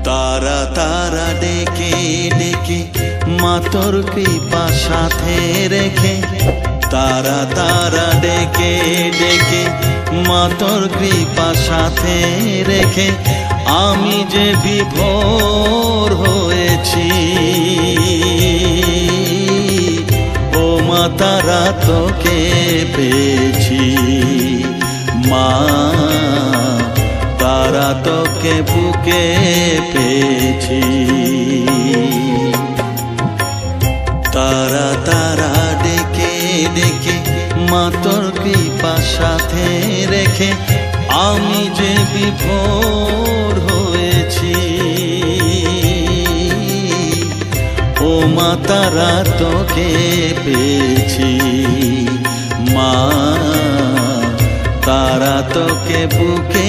তারা তারা ডেকে ডেকে মা তোর কৃপা সাথে রেখে, তারা তারা ডেকে ডেকে মা তোর কৃপা সাথে রেখে আমি যে বিভোর হয়েছি। ও মা তারা তোকে পেয়েছি, মা তারা তোকে বুকে পেয়েছি। তারা তারা ডেকে ডেকে মা তোর কৃপা সাথে রেখে আমি যে বিভোর হয়েছি। ও মা তারা তোকে পেয়েছি, মা তারা তোকে বুকে